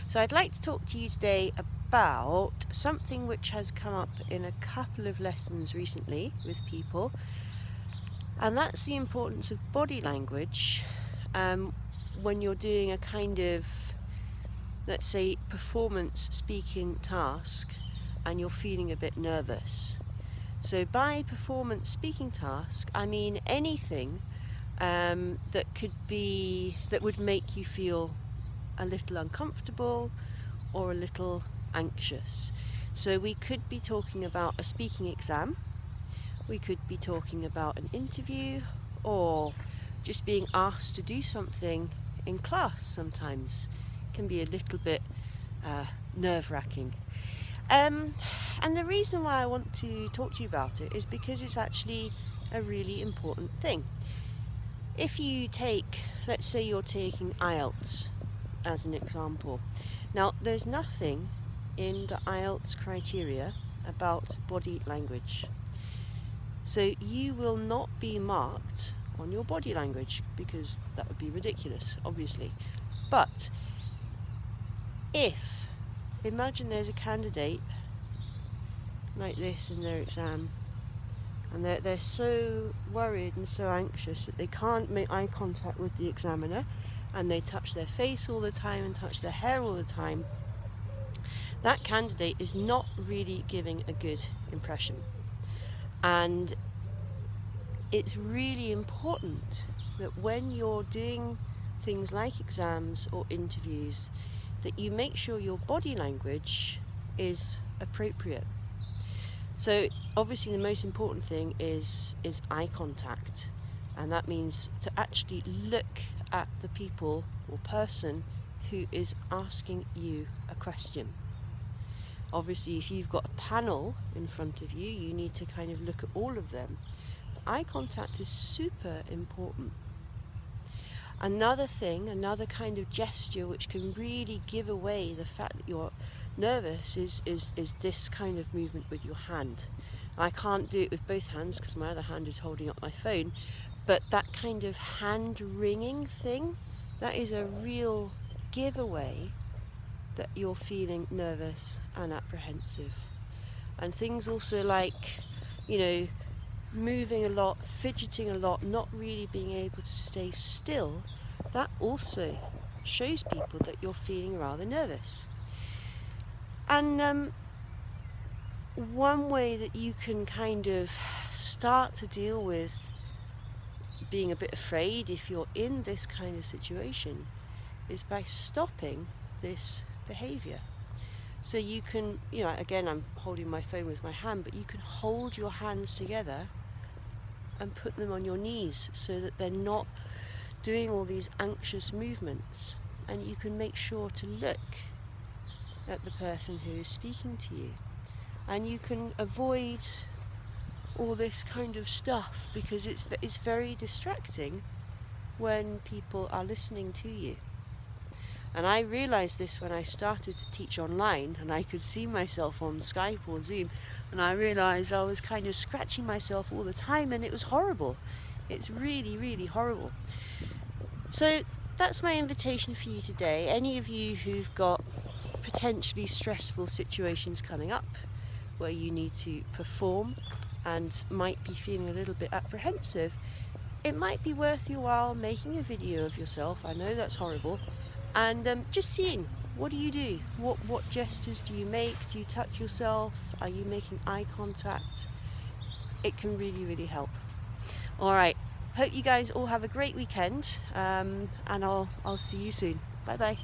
So I'd like to talk to you today about something which has come up in a couple of lessons recently with people, and that's the importance of body language when you're doing a kind of, let's say, performance speaking task and you're feeling a bit nervous. So by performance speaking task, I mean anything that would make you feel a little uncomfortable or a little anxious. So we could be talking about a speaking exam, we could be talking about an interview, or just being asked to do something in class sometimes can be a little bit nerve-wracking. And the reason why I want to talk to you about it is because it's actually a really important thing. If you take, let's say you're taking IELTS as an example. Now, there's nothing in the IELTS criteria about body language. So you will not be marked on your body language because that would be ridiculous, obviously. But imagine there's a candidate like this in their exam, and they're so worried and so anxious that they can't make eye contact with the examiner, and they touch their face all the time and touch their hair all the time. That candidate is not really giving a good impression. And it's really important that when you're doing things like exams or interviews, that you make sure your body language is appropriate. So obviously the most important thing is eye contact, and that means to actually look at the people or person who is asking you a question. Obviously if you've got a panel in front of you, you need to kind of look at all of them. But eye contact is super important. Another kind of gesture which can really give away the fact that you're nervous is this kind of movement with your hand. I can't do it with both hands because my other hand is holding up my phone, but that kind of hand wringing thing, that is a real giveaway that you're feeling nervous and apprehensive. And things also like, moving a lot, fidgeting a lot, not really being able to stay still, that also shows people that you're feeling rather nervous. And one way that you can kind of start to deal with being a bit afraid if you're in this kind of situation is by stopping this behavior. So you can, again, I'm holding my phone with my hand, but you can hold your hands together and put them on your knees so that they're not doing all these anxious movements, and you can make sure to look at the person who is speaking to you, and you can avoid all this kind of stuff because it's very distracting when people are listening to you. And I realised this when I started to teach online, and I could see myself on Skype or Zoom, and I realised I was kind of scratching myself all the time, and it was horrible. It's really, really horrible. So that's my invitation for you today. Any of you who've got potentially stressful situations coming up where you need to perform and might be feeling a little bit apprehensive, it might be worth your while making a video of yourself. I know that's horrible. And just seeing, what do you do? What gestures do you make? Do you touch yourself? Are you making eye contact? It can really, really help. All right, hope you guys all have a great weekend, and I'll see you soon. Bye bye.